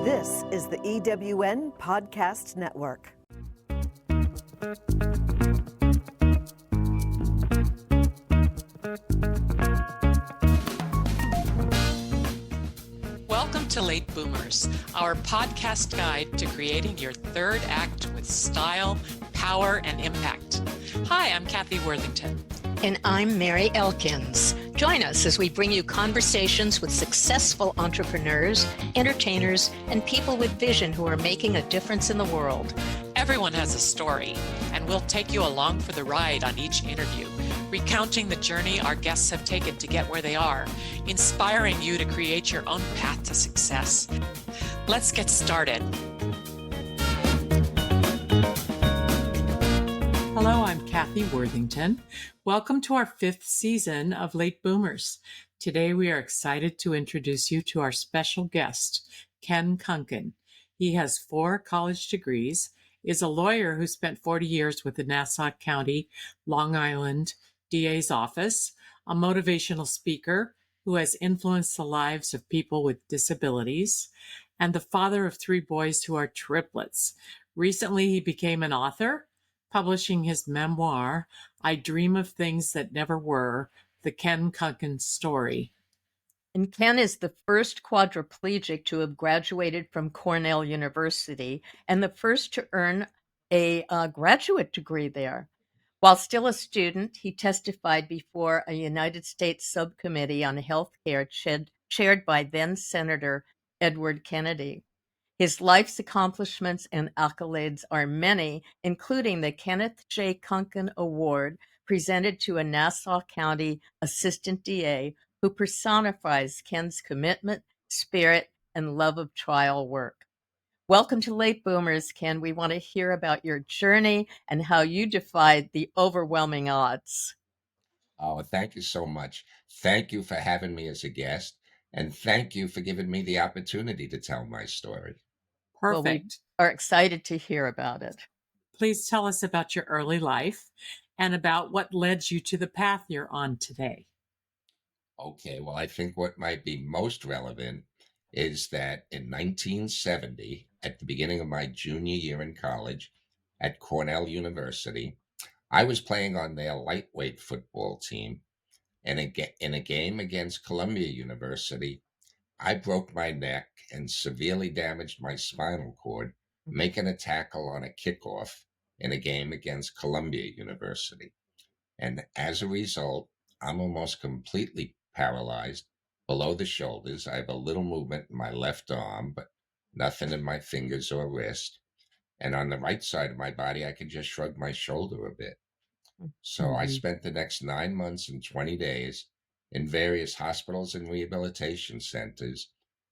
This is the EWN Podcast Network. Welcome to Late Boomers, our podcast guide to creating your third act with style, power, and impact. Hi, I'm Cathy Worthington. And I'm Mary Elkins. Join us as we bring you conversations with successful entrepreneurs, entertainers, and people with vision who are making a difference in the world. Everyone has a story, and we'll take you along for the ride on each interview, recounting the journey our guests have taken to get where they are, inspiring you to create your own path to success. Let's get started. Hello, I'm Cathy Worthington. Welcome to our 5th season of Late Boomers. Today we are excited to introduce you to our special guest, Ken Kunken. He has 4 college degrees, is a lawyer who spent 40 years with the Nassau County, Long Island DA's office, a motivational speaker who has influenced the lives of people with disabilities, and the father of 3 boys who are triplets. Recently, he became an author, publishing his memoir, I Dream of Things That Never Were, the Ken Kunken Story. And Ken is the first quadriplegic to have graduated from Cornell University and the first to earn a graduate degree there. While still a student, he testified before a United States subcommittee on health care chaired by then-Senator Edward Kennedy. His life's accomplishments and accolades are many, including the Kenneth J. Kunken Award presented to a Nassau County Assistant DA who personifies Ken's commitment, spirit, and love of trial work. Welcome to Late Boomers, Ken. We want to hear about your journey and how you defied the overwhelming odds. Oh, thank you so much. Thank you for having me as a guest, and thank you for giving me the opportunity to tell my story. Perfect. Well, we are excited to hear about it. Please tell us about your early life and about what led you to the path you're on today. Okay, well, I think what might be most relevant is that in 1970, at the beginning of my junior year in college at Cornell University, I was playing on their lightweight football team, and in a game against Columbia University, I broke my neck and severely damaged my spinal cord making a tackle on a kickoff in a game against Columbia University. And as a result, I'm almost completely paralyzed below the shoulders. I have a little movement in my left arm, but nothing in my fingers or wrist. And on the right side of my body, I can just shrug my shoulder a bit. So I spent the next 9 months and 20 days in various hospitals and rehabilitation centers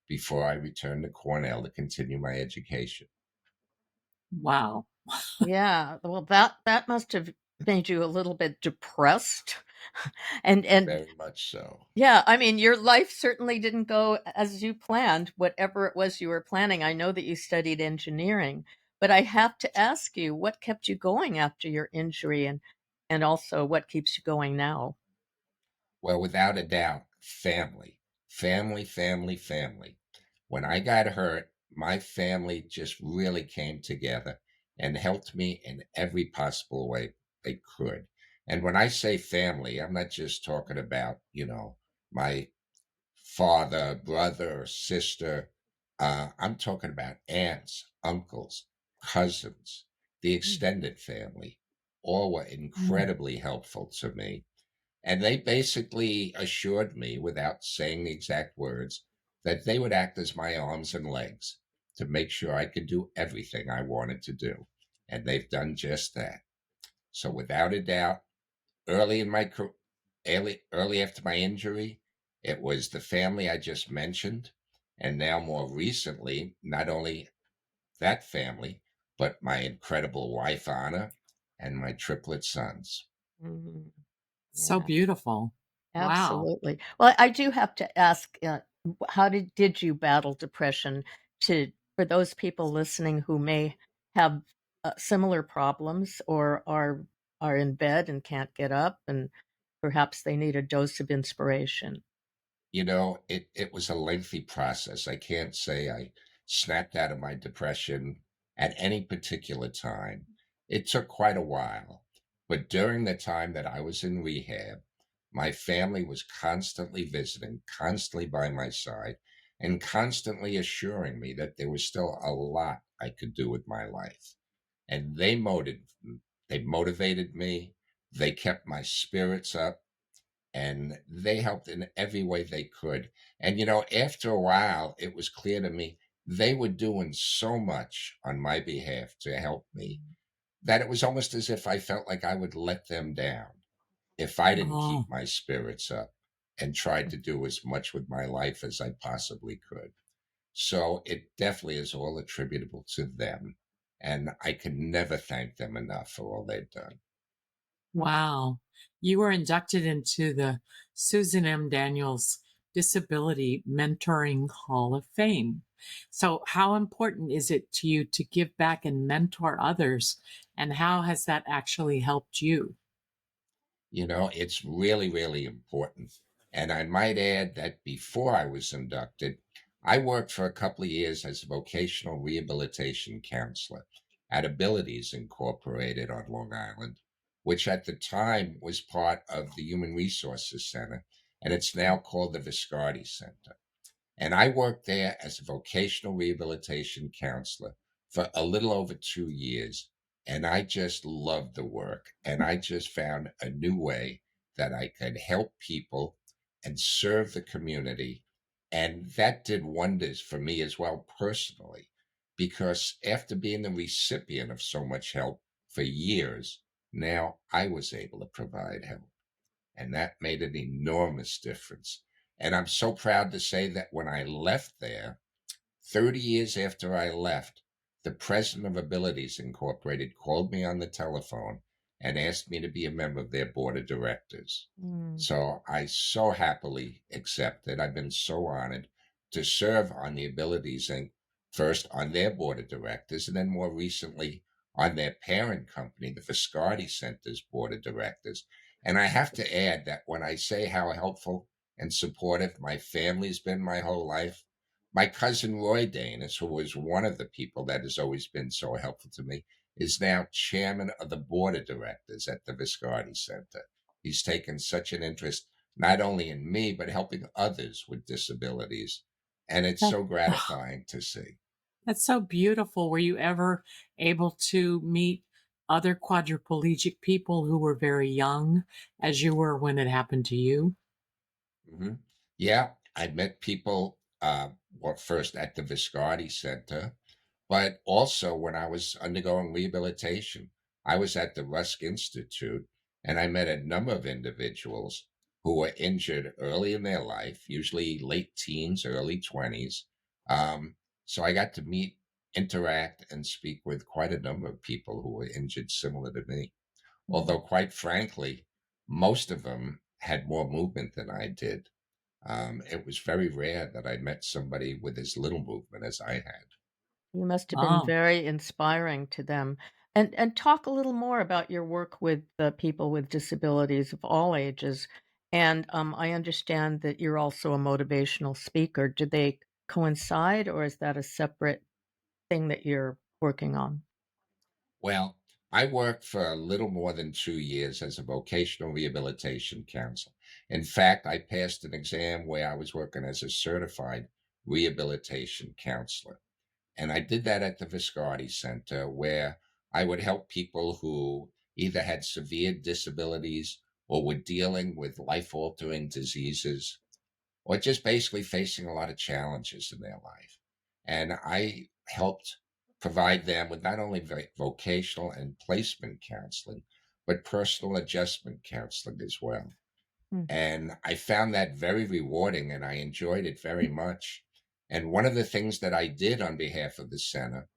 before I returned to Cornell to continue my education. Wow. Yeah, well, that must have made you a little bit depressed. And Very much so. yeah, I mean, your life certainly didn't go as you planned, whatever it was you were planning. I know that you studied engineering, but I have to ask you, what kept you going after your injury and also what keeps you going now? Well, without a doubt, family. Family, family, family. When I got hurt, my family just really came together and helped me in every possible way they could. And when I say family, I'm not just talking about, my father, brother, sister. I'm talking about aunts, uncles, cousins, the extended family. All were incredibly helpful to me. And they basically assured me, without saying the exact words, that they would act as my arms and legs to make sure I could do everything I wanted to do. And they've done just that. So without a doubt, early in my career, early after my injury, it was the family I just mentioned. And now more recently, not only that family, but my incredible wife, Anna, and my triplet sons. Mhm. So Yeah, beautiful. Wow. absolutely. Well, I do have to ask, how did you battle depression for those people listening who may have similar problems or are in bed and can't get up and perhaps they need a dose of inspiration? It was a lengthy process. I can't say I snapped out of my depression at any particular time. It took quite a while, but during the time that I was in rehab, my family was constantly visiting, constantly by my side, and constantly assuring me that there was still a lot I could do with my life. And they motivated me, they kept my spirits up, and they helped in every way they could. And after a while, it was clear to me they were doing so much on my behalf to help me that it was almost as if I felt like I would let them down if I didn't keep Oh, my spirits up and tried to do as much with my life as I possibly could. So it definitely is all attributable to them. And I can never thank them enough for all they've done. wow. You were inducted into the Susan M. Daniels Disability Mentoring Hall of Fame. So, how important is it to you to give back and mentor others? And how has that actually helped you? It's really, really important. And I might add that before I was inducted, I worked for a couple of years as a vocational rehabilitation counselor at Abilities Incorporated on Long Island, which at the time was part of the Human Resources Center, and it's now called the Viscardi Center. And I worked there as a vocational rehabilitation counselor for a little over 2 years. And I just loved the work. And I just found a new way that I could help people and serve the community. And that did wonders for me as well personally, because after being the recipient of so much help for years, now I was able to provide help. And that made an enormous difference. And I'm so proud to say that when I left there, 30 years after I left, the president of Abilities Incorporated called me on the telephone and asked me to be a member of their board of directors. Mm. So I so happily accepted. I've been so honored to serve on the Abilities Inc. first on their board of directors, and then more recently on their parent company, the Viscardi Center's board of directors. And I have to add that when I say how helpful and supportive my family's been my whole life, my cousin Roy Danis, who was one of the people that has always been so helpful to me, is now chairman of the board of directors at the Viscardi Center. He's taken such an interest not only in me, but helping others with disabilities. And it's That- so gratifying to see. That's so beautiful. Were you ever able to meet other quadriplegic people who were very young as you were when it happened to you? hmm Yeah, I met people, well, first at the Viscardi Center, but also when I was undergoing rehabilitation. I was at the Rusk Institute and I met a number of individuals who were injured early in their life, usually late teens, early 20s. Um, so I got to meet, interact, and speak with quite a number of people who were injured similar to me. Mm. Although, quite frankly, most of them had more movement than I did. It was very rare that I met somebody with as little movement as I had. You must have been Oh, very inspiring to them. And talk a little more about your work with the people with disabilities of all ages. And I understand that you're also a motivational speaker. Do they coincide, or is that a separate thing that you're working on? Well, I worked for a little more than 2 years as a vocational rehabilitation counselor. In fact, I passed an exam where I was working as a certified rehabilitation counselor. And I did that at the Viscardi Center, where I would help people who either had severe disabilities or were dealing with life altering diseases or just basically facing a lot of challenges in their life. And I helped provide them with not only vocational and placement counseling, but personal adjustment counseling as well. Mm. And I found that very rewarding and I enjoyed it very much. And one of the things that I did on behalf of the center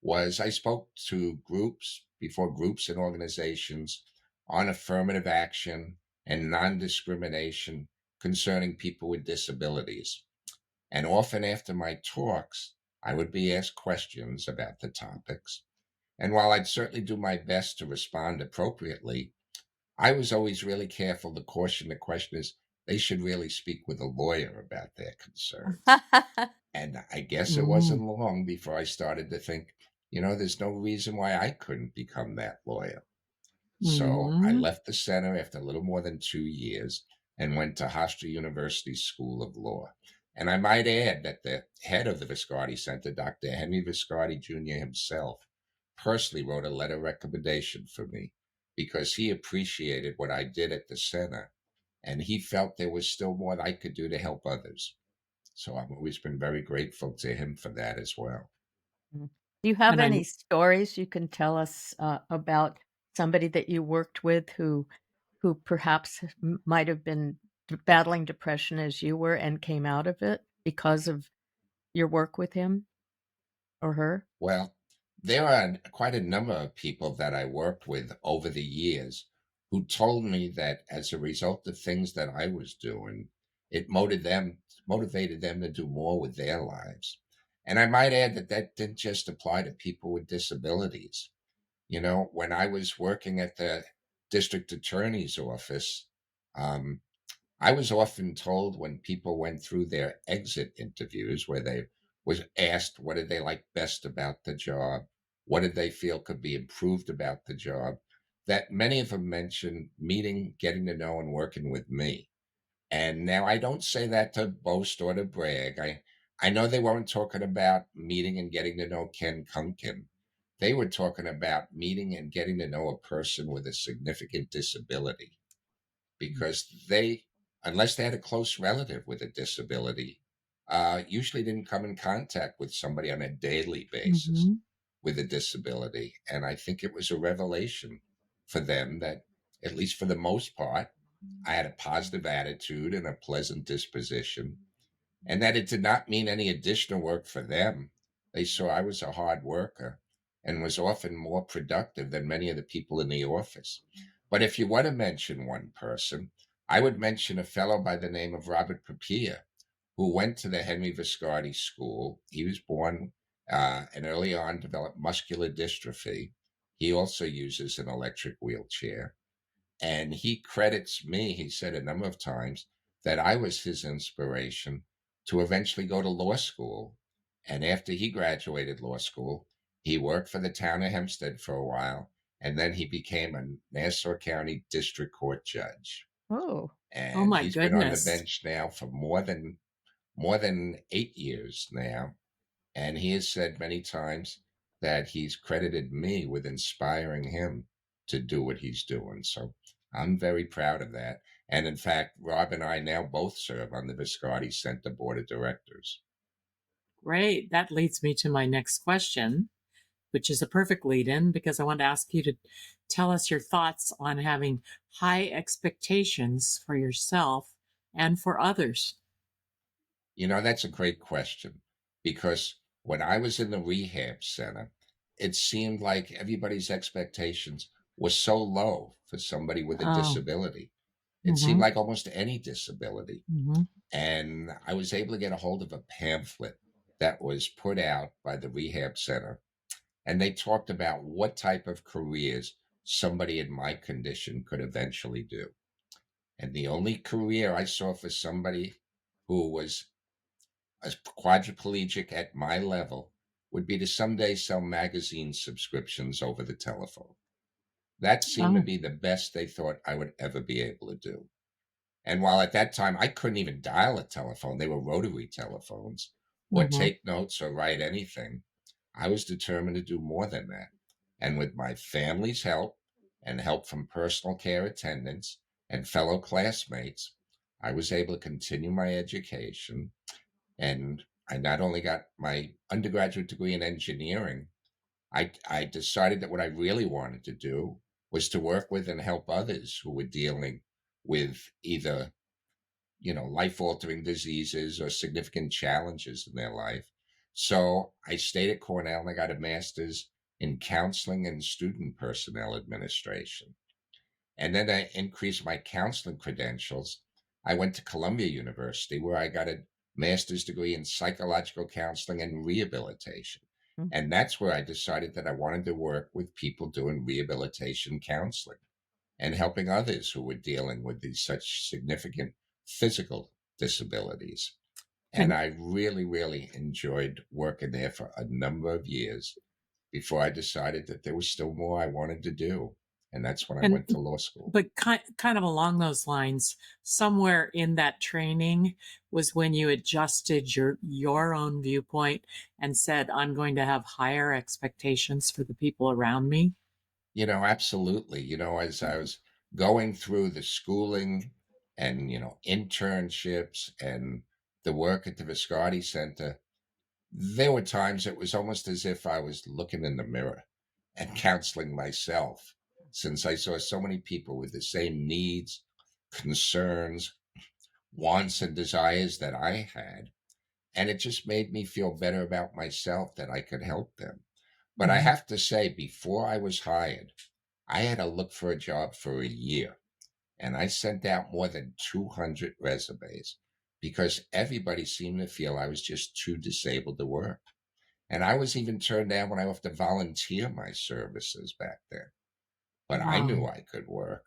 was I spoke to groups, before groups and organizations, on affirmative action and non-discrimination concerning people with disabilities. And often after my talks, I would be asked questions about the topics. And while I'd certainly do my best to respond appropriately, I was always really careful to caution the questioners they should really speak with a lawyer about their concerns. And I guess it Mm-hmm. wasn't long before I started to think, there's no reason why I couldn't become that lawyer. So I Mm-hmm. left the center after a little more than 2 years and went to Hofstra University School of Law. And I might add that the head of the Viscardi Center, Dr. Henry Viscardi Jr. himself, personally wrote a letter of recommendation for me because he appreciated what I did at the center and he felt there was still more I could do to help others. So I've always been very grateful to him for that as well. Mm. Do you have And I any stories you can tell us about somebody that you worked with who perhaps might have been battling depression as you were and came out of it because of your work with him or her? Well, there are quite a number of people that I worked with over the years who told me that as a result of things that I was doing, it motivated them to do more with their lives. And I might add that that didn't just apply to people with disabilities. When I was working at the district attorney's office, um, I was often told when people went through their exit interviews where they was asked what did they like best about the job, what did they feel could be improved about the job, that many of them mentioned meeting, getting to know, and working with me. And now I don't say that to boast or to brag. I know they weren't talking about meeting and getting to know Ken Kunken. They were talking about meeting and getting to know a person with a significant disability because they, unless they had a close relative with a disability, usually didn't come in contact with somebody on a daily basis Mm-hmm. with a disability. And I think it was a revelation for them that, at least for the most part, I had a positive attitude and a pleasant disposition, and that it did not mean any additional work for them. They saw I was a hard worker and was often more productive than many of the people in the office. But if you want to mention one person, I would mention a fellow by the name of Robert Papier, who went to the Henry Viscardi School. He was born and early on developed muscular dystrophy. He also uses an electric wheelchair. And he credits me, he said a number of times, that I was his inspiration to eventually go to law school. And after he graduated law school, he worked for the town of Hempstead for a while, and then he became a Nassau County District Court judge. Oh, Oh And my he's been on the goodness. bench now for more than 8 years now. And he has said many times that he's credited me with inspiring him to do what he's doing. So I'm very proud of that. And in fact, Rob and I now both serve on the Viscardi Center Board of Directors. Great. That leads me to my next question, which is a perfect lead in because I want to ask you to tell us your thoughts on having high expectations for yourself and for others. That's a great question because when I was in the rehab center, it seemed like everybody's expectations were so low for somebody with a Oh, disability. It seemed mm-hmm, like almost any disability. mm-hmm. And I was able to get a hold of a pamphlet that was put out by the rehab center. And they talked about what type of careers somebody in my condition could eventually do. And the only career I saw for somebody who was a quadriplegic at my level would be to someday sell magazine subscriptions over the telephone. That seemed to Oh, be the best they thought I would ever be able to do. And while at that time I couldn't even dial a telephone, they were rotary telephones, or mm-hmm. take notes or write anything, I was determined to do more than that. And with my family's help and help from personal care attendants and fellow classmates, I was able to continue my education. And I not only got my undergraduate degree in engineering, I decided that what I really wanted to do was to work with and help others who were dealing with either life altering diseases or significant challenges in their life. So I stayed at Cornell and I got a master's in counseling and student personnel administration. And then I increased my counseling credentials. I went to Columbia University where I got a master's degree in psychological counseling and rehabilitation. mm, And that's where I decided that I wanted to work with people doing rehabilitation counseling and helping others who were dealing with these such significant physical disabilities. And And I really, really enjoyed working there for a number of years before I decided that there was still more I wanted to do. And that's when I and went to law school. but kind of along those lines, somewhere in that training was when you adjusted your own viewpoint and said, I'm going to have higher expectations for the people around me. Absolutely. As I was going through the schooling and, internships and the work at the Viscardi Center, there were times it was almost as if I was looking in the mirror and counseling myself, since I saw so many people with the same needs, concerns, wants, and desires that I had. And it just made me feel better about myself that I could help them. But I Mhm. have to say, before I was hired, I had to look for a job for a year. And I sent out more than 200 resumes because everybody seemed to feel I was just too disabled to work. And I was even turned down when I offered to volunteer my services back then. But I Wow. knew I could work.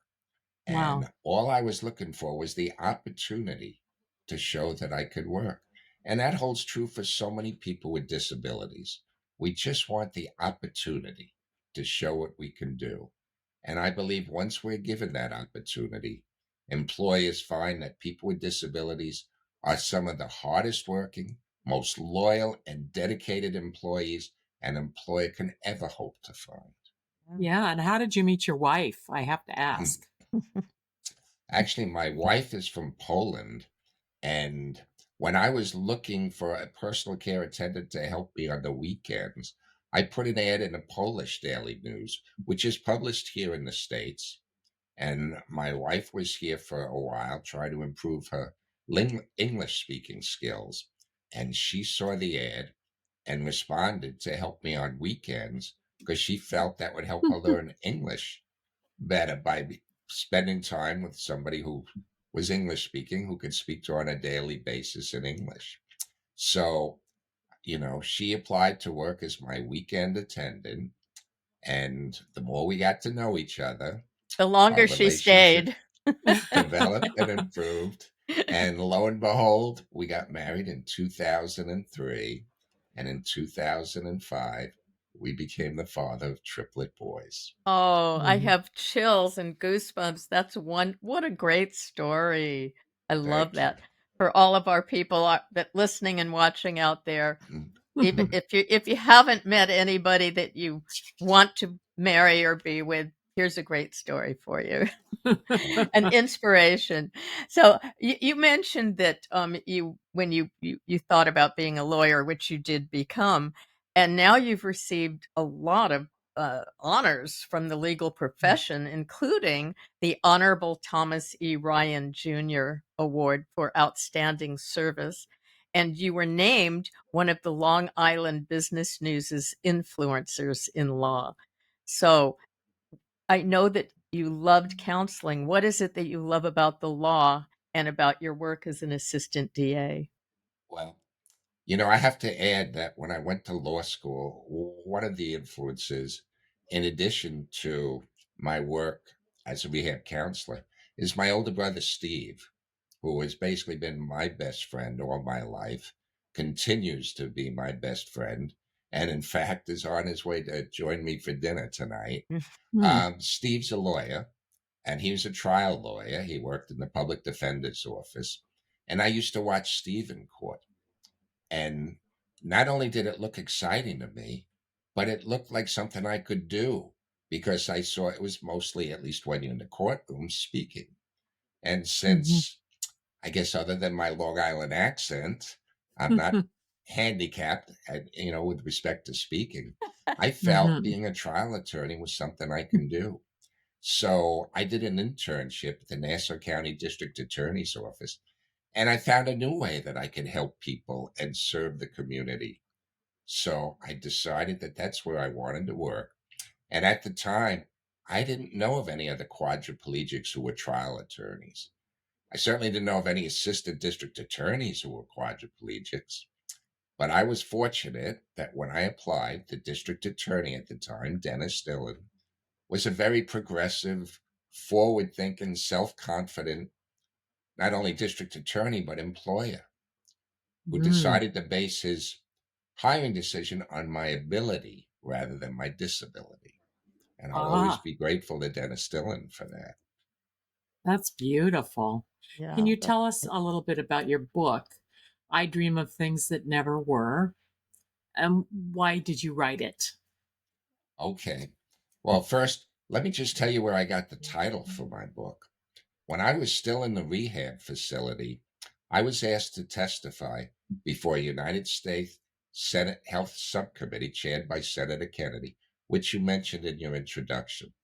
Wow. And all I was looking for was the opportunity to show that I could work. And that holds true for so many people with disabilities. We just want the opportunity to show what we can do. And I believe once we're given that opportunity, employers find that people with disabilities are some of the hardest working, most loyal, and dedicated employees an employer can ever hope to find. Yeah. And how did you meet your wife? I have to ask. Actually, my wife is from Poland. And when I was looking for a personal care attendant to help me on the weekends, I put an ad in the Polish Daily News, which is published here in the States. And my wife was here for a while, trying to improve her English speaking skills. And she saw the ad and responded to help me on weekends because she felt that would help her learn English better by spending time with somebody who was English speaking, who could speak to her on a daily basis in English. So, she applied to work as my weekend attendant. And the more we got to know each other, The our longer she relationship stayed. developed and improved. And lo and behold, we got married in 2003. And in 2005, we became the father of triplet boys. Oh, I Mhm. have chills and goosebumps. That's one. What a great story. I love Thank you. that. For all of our people that listening and watching out there, even if you haven't met anybody that you want to marry or be with, here's a great story for you. An inspiration. So you mentioned that you when you thought about being a lawyer, which you did become, and now you've received a lot of honors from the legal profession, including the Honorable Thomas E. Ryan Jr. Award for Outstanding Service. And you were named one of the Long Island Business News's influencers in law. So I know that you loved counseling. What is it that you love about the law and about your work as an assistant DA? Well, I have to add that when I went to law school, one of the influences, in addition to my work as a rehab counselor, is my older brother, Steve, who has basically been my best friend all my life, continues to be my best friend, and in fact is on his way to join me for dinner tonight. Hmm. Steve's a lawyer, and he was a trial lawyer. He worked in the public defender's office. And I used to watch Steve in court. And not only did it look exciting to me, but it looked like something I could do because I saw it was mostly, at least when you're in the courtroom, speaking. And Mhm. since, I guess, other than my Long Island accent, I'm not handicapped, with respect to speaking, I felt Mhm. being a trial attorney was something I can do. So I did an internship at the Nassau County District Attorney's Office, and I found a new way that I could help people and serve the community. So I decided that that's where I wanted to work. And at the time, I didn't know of any other quadriplegics who were trial attorneys. I certainly didn't know of any assistant district attorneys who were quadriplegics. But I was fortunate that when I applied, the district attorney at the time, Dennis Dillon, was a very progressive, forward thinking, self confident not only district attorney, but employer, who Mm. decided to base his hiring decision on my ability rather than my disability. And I'll always Ah, be grateful to Dennis Dillon for that. that's beautiful. Can Yeah, you that's tell us a little bit about your book, I Dream of Things That Never Were, and why did you write it? Okay. Well, first, let me just tell you where I got the title for my book. When I was still in the rehab facility, I was asked to testify before a United States Senate Health Subcommittee chaired by Senator Kennedy, which you mentioned in your introduction.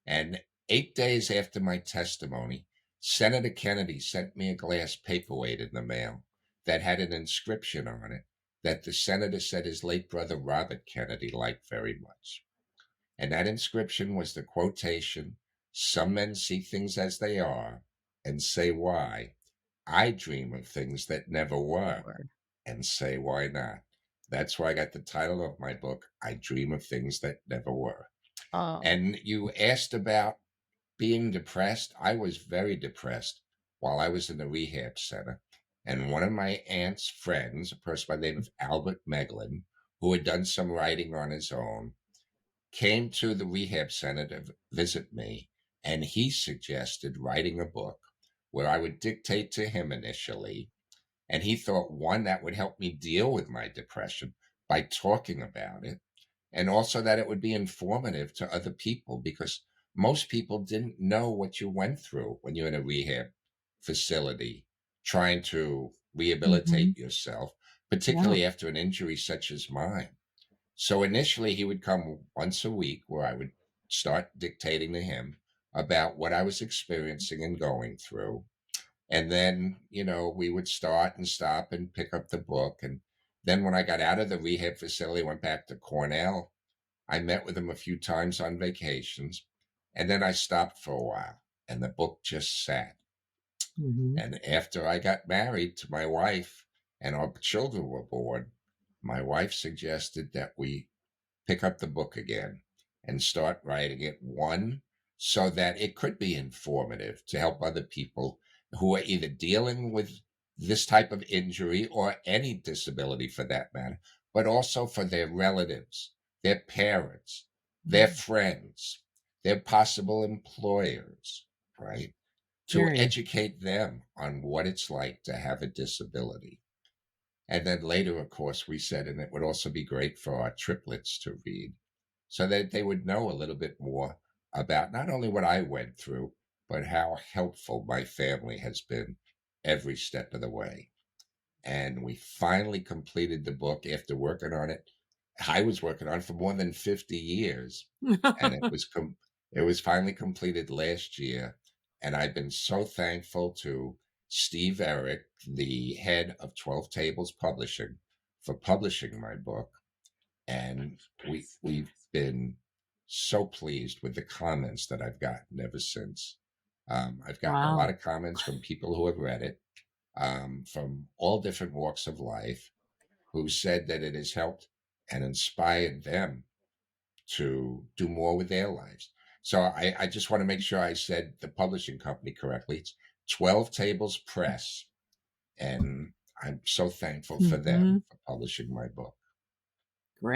And 8 days after my testimony, Senator Kennedy sent me a glass paperweight in the mail that had an inscription on it that the senator said his late brother Robert Kennedy liked very much. And that inscription was the quotation, "Some men see things as they are and say why. I dream of things that never were word. and say why not." That's why I got the title of my book, I Dream of Things That Never Were. Oh, And you asked about being depressed. I was very depressed while I was in the rehab center. And one of my aunt's friends, a person by the name of Albert Meglin, who had done some writing on his own, came to the rehab center to visit me, and he suggested writing a book where I would dictate to him initially. And he thought, one, that would help me deal with my depression by talking about it, and also that it would be informative to other people because most people didn't know what you went through when you're in a rehab facility trying to Mm-hmm. rehabilitate yourself, Yeah. particularly after an injury such as mine. So initially, he would come once a week where I would start dictating to him about what I was experiencing and going through. And then, we would start and stop and pick up the book. And then when I got out of the rehab facility, went back to Cornell, I met with him a few times on vacations. And then I stopped for a while and the book just sat. Mm-hmm. And after I got married to my wife and our children were born, my wife suggested that we pick up the book again and start writing it. One, so that it could be informative to help other people who are either dealing with this type of injury or any disability for that matter, but also for their relatives, their parents, their friends, their possible employers, right? To Very. educate them on what it's like to have a disability. And then later, of course, we said, and it would also be great for our triplets to read so that they would know a little bit more about not only what I went through, but how helpful my family has been every step of the way. And we finally completed the book after working on it. I was working on it for more than 50 years, and it was finally completed last year. And I've been so thankful to Steve Eric, the head of 12 Tables Publishing, for publishing my book. And we've been so pleased with the comments that I've gotten ever since. I've gotten a lot Wow. of comments from people who have read it, from all different walks of life, who said that it has helped and inspired them to do more with their lives. So I just want to make sure I said the publishing company correctly. It's 12 Tables Press, and I'm so thankful for Mm-hmm. them for publishing my book.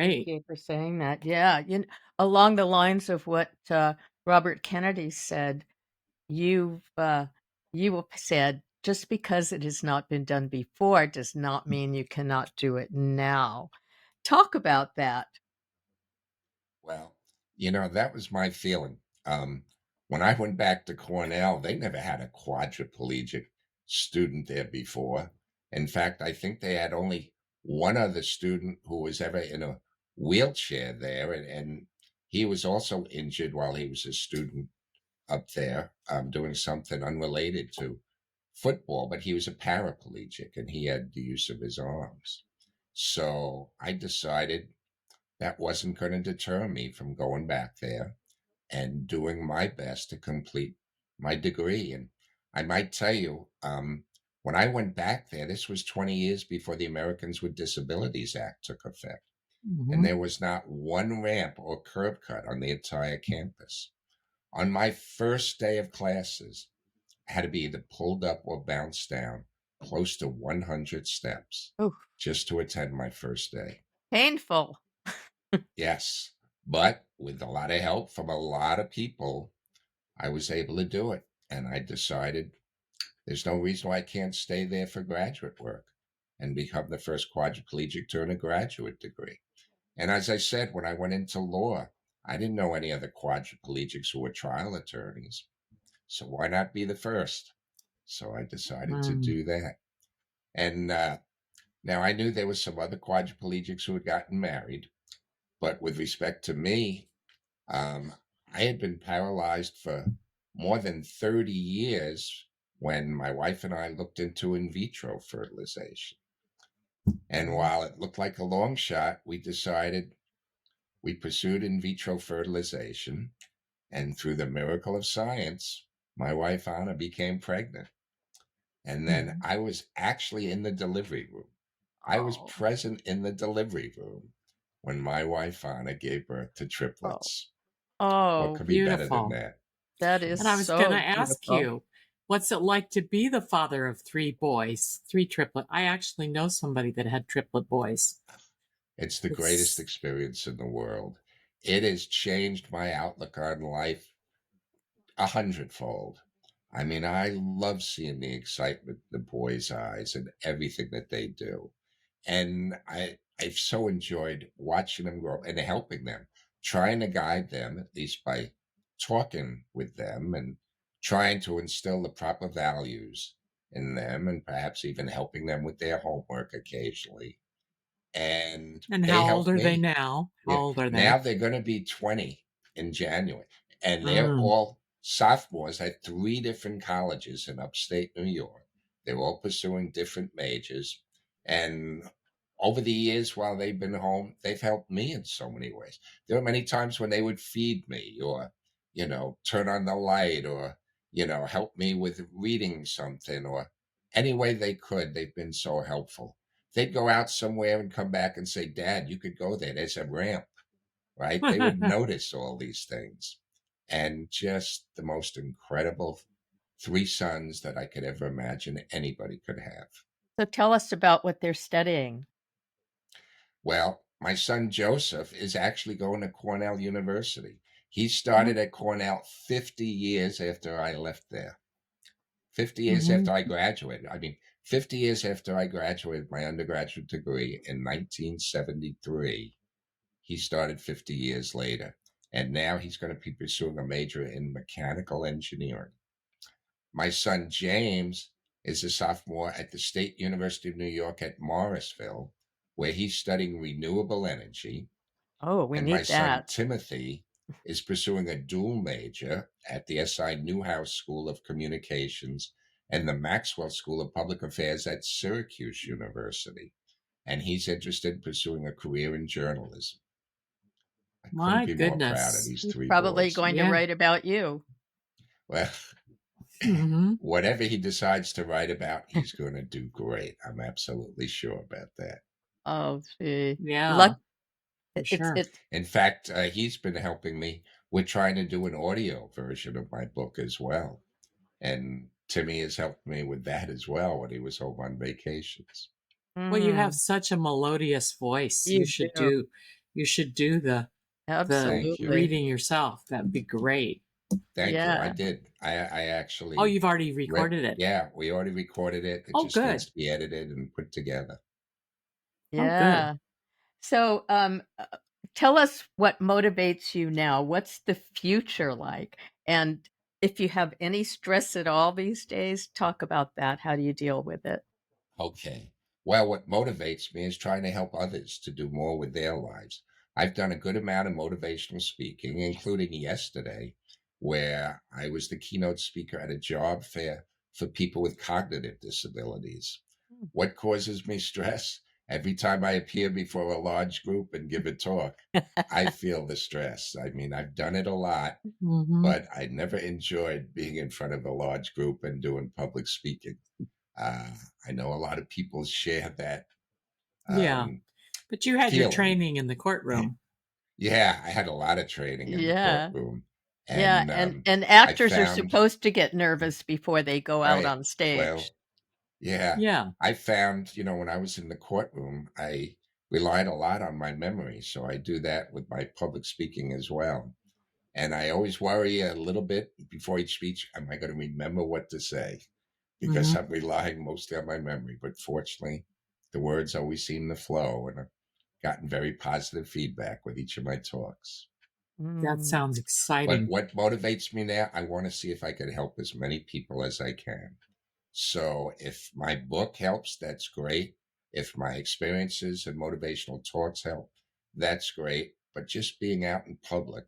thank Great. you for saying that. Yeah, along the lines of what Robert Kennedy said, you've you have said just because it has not been done before does not mean you cannot do it now. Talk about that. Well, that was my feeling. When I went back to Cornell, they never had a quadriplegic student there before. In fact, I think they had only one other student who was ever in a wheelchair there, and he was also injured while he was a student up there, doing something unrelated to football, but he was a paraplegic and he had the use of his arms. So I decided that wasn't going to deter me from going back there and doing my best to complete my degree. And I might tell you, when I went back there, this was 20 years before the Americans with Disabilities Act took effect. And Mm-hmm. there was not one ramp or curb cut on the entire campus. On my first day of classes, had to be either pulled up or bounced down close to 100 steps Oh, just to attend my first day. painful. Yes, but with a lot of help from a lot of people, I was able to do it. And I decided there's no reason why I can't stay there for graduate work and become the first quadriplegic to earn a graduate degree. And as I said, when I went into law, I didn't know any other quadriplegics who were trial attorneys. So why not be the first? So I decided to Mm. do that. And now I knew there was some other quadriplegics who had gotten married, but with respect to me, I had been paralyzed for more than 30 years when my wife and I looked into in vitro fertilization. And while it looked like a long shot, we pursued in vitro fertilization. And through the miracle of science, my wife Anna became pregnant. And then I was actually in the delivery room. I was Oh, present in the delivery room when my wife Anna gave birth to oh, triplets. What oh, could be better than Beautiful. that? that is And I was going to so ask beautiful. you, what's it like to be the father of three boys, three triplet? I actually know somebody that had triplet boys. It's the greatest It's experience in the world. It has changed my outlook on life 100-fold. I mean, I love seeing the excitement in the boys' eyes and everything that they do. And I've so enjoyed watching them grow and helping them, trying to guide them, at least by talking with them and trying to instill the proper values in them and perhaps even helping them with their homework occasionally. And and they how old helped are they me. now? How Yeah. old are Now they? they're going to be 20 in January. And they're Mm. all sophomores at 3 different colleges in upstate New York. They're all pursuing different majors. And over the years while they've been home, they've helped me in so many ways. There were many times when they would feed me or, turn on the light or, help me with reading something or any way they could. They've been so helpful. They'd go out somewhere and come back and say, Dad, you could go there. There's a ramp, right? They would notice all these things. And just the most incredible 3 sons that I could ever imagine anybody could have. So tell us about what they're studying. Well, my son Joseph is actually going to Cornell University. He Oh, started at Cornell 50 years after I left there. 50 years Hmm. after I graduated. I mean, 50 years after I graduated my undergraduate degree in 1973. He started 50 years later. And now he's going to be pursuing a major in mechanical engineering. My son James is a sophomore at the State University of New York at Morrisville, where he's studying renewable energy. oh, we And my need son that. Timothy is pursuing a dual major at the SI Newhouse School of Communications and the Maxwell School of Public Affairs at Syracuse University. And he's interested in pursuing a career in journalism. I couldn't My be more proud of goodness. these He's 3 boys. probably going to Yeah. write about you. Well, Hmm. whatever he decides to write about, he's going to do great. I'm absolutely sure about that. Oh, gee. Yeah, Luck. for It's sure. it's In fact, he's been helping me. We're trying to do an audio version of my book as well. And Timmy has helped me with that as well when he was home on vacations. Well, you have mm, such a melodious voice. you do. You should do the Thank you. Absolutely. reading yourself. That'd be great. Thank you. I Yeah. did. I Oh, actually you've already read. recorded it. Yeah, we already recorded it. It Oh, just good. needs to be edited and put together. Oh, good. Yeah. So, tell us what motivates you now. What's the future like? And if you have any stress at all these days, talk about that. How do you deal with it? Okay. Well, what motivates me is trying to help others to do more with their lives. I've done a good amount of motivational speaking, including yesterday, where I was the keynote speaker at a job fair for people with cognitive disabilities. Mm. What causes me stress? Every time I appear before a large group and give a talk, I feel the stress. I mean, I've done it a lot, Hmm. but I never enjoyed being in front of a large group and doing public speaking. Uh, I know a lot of people share that Yeah. um, But you had your feeling. training in the courtroom. Yeah, I had a lot of training in the Yeah. courtroom. Yeah, And and I actors are found, supposed to get nervous before they go out right, on stage. well, yeah, Yeah. I found, when I was in the courtroom, I relied a lot on my memory. So I do that with my public speaking as well. And I always worry a little bit before each speech, am I going to remember what to say? Because Hmm. I'm relying mostly on my memory. But fortunately, the words always seem to flow. And I've gotten very positive feedback with each of my talks. That Mm. sounds But exciting. what motivates me now, I want to see if I can help as many people as I can. So if my book helps, that's great. If my experiences and motivational talks help, that's great. But just being out in public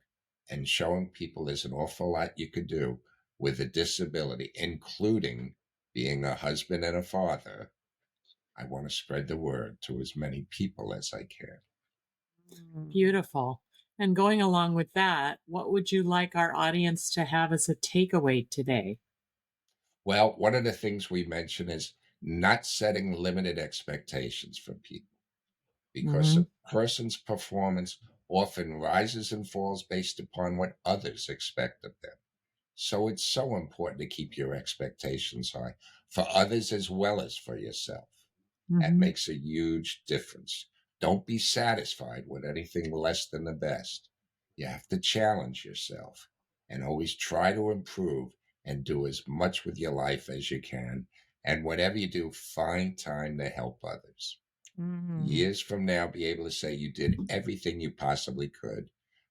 and showing people there's an awful lot you could do with a disability, including being a husband and a father, I want to spread the word to as many people as I can. Mm. Beautiful. And going along with that, what would you like our audience to have as a takeaway today? Well, one of the things we mention is not setting limited expectations from people, because Hmm. a person's performance often rises and falls based upon what others expect of them. So it's so important to keep your expectations high for others as well as for yourself. That Hmm. makes a huge difference. Don't be satisfied with anything less than the best. You have to challenge yourself and always try to improve and do as much with your life as you can. And whatever you do, find time to help others. Mm. Years from now, be able to say you did everything you possibly could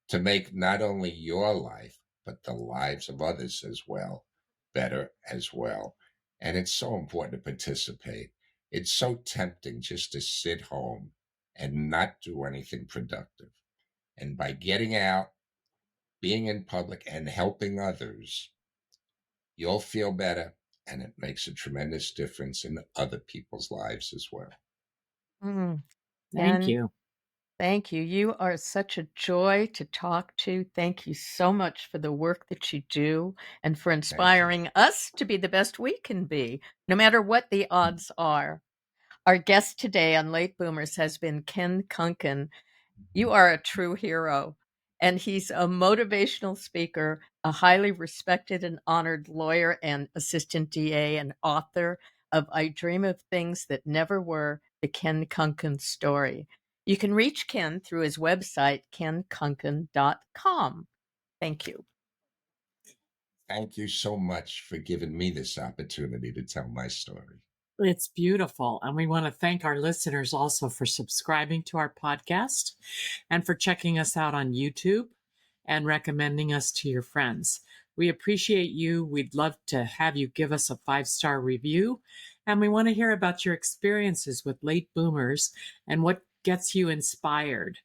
to make not only your life, but the lives of others as well better as well. And it's so important to participate. It's so tempting just to sit home and not do anything productive. And by getting out, being in public, and helping others, you'll feel better. And it makes a tremendous difference in other people's lives as well. Mm. Thank Ken, you. thank you. You are such a joy to talk to. Thank you so much for the work that you do and for Thank you. inspiring us to be the best we can be, no matter what the odds are. Our guest today on Late Boomers has been Ken Kunken. You are a true hero. And he's a motivational speaker, a highly respected and honored lawyer and assistant DA, and author of I Dream of Things That Never Were, the Ken Kunken Story. You can reach Ken through his website, kenkunken.com. Thank you. Thank you so much for giving me this opportunity to tell my story. It's beautiful. And we want to thank our listeners also for subscribing to our podcast and for checking us out on YouTube and recommending us to your friends. We appreciate you. We'd love to have you give us a 5-star review. And we want to hear about your experiences with late boomers and what gets you inspired.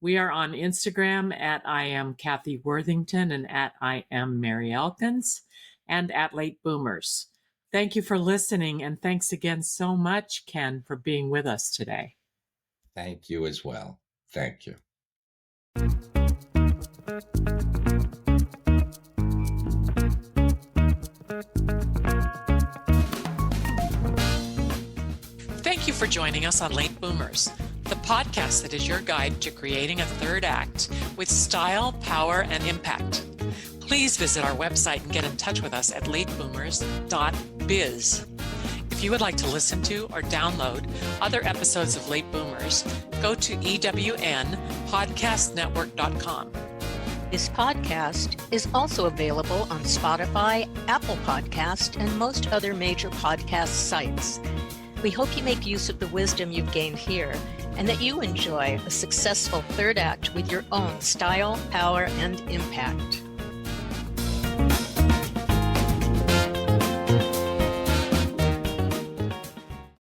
We are on Instagram at I am Cathy Worthington and at I am Mary Elkins and at Late Boomers. Thank you for listening, and thanks again so much, Ken, for being with us today. Thank you as well. Thank you. Thank you for joining us on Late Boomers, the podcast that is your guide to creating a third act with style, power, and impact. Please visit our website and get in touch with us at lateboomers.biz. If you would like to listen to or download other episodes of Late Boomers, go to ewnpodcastnetwork.com. This podcast is also available on Spotify, Apple Podcast, and most other major podcast sites. We hope you make use of the wisdom you've gained here and that you enjoy a successful third act with your own style, power, and impact.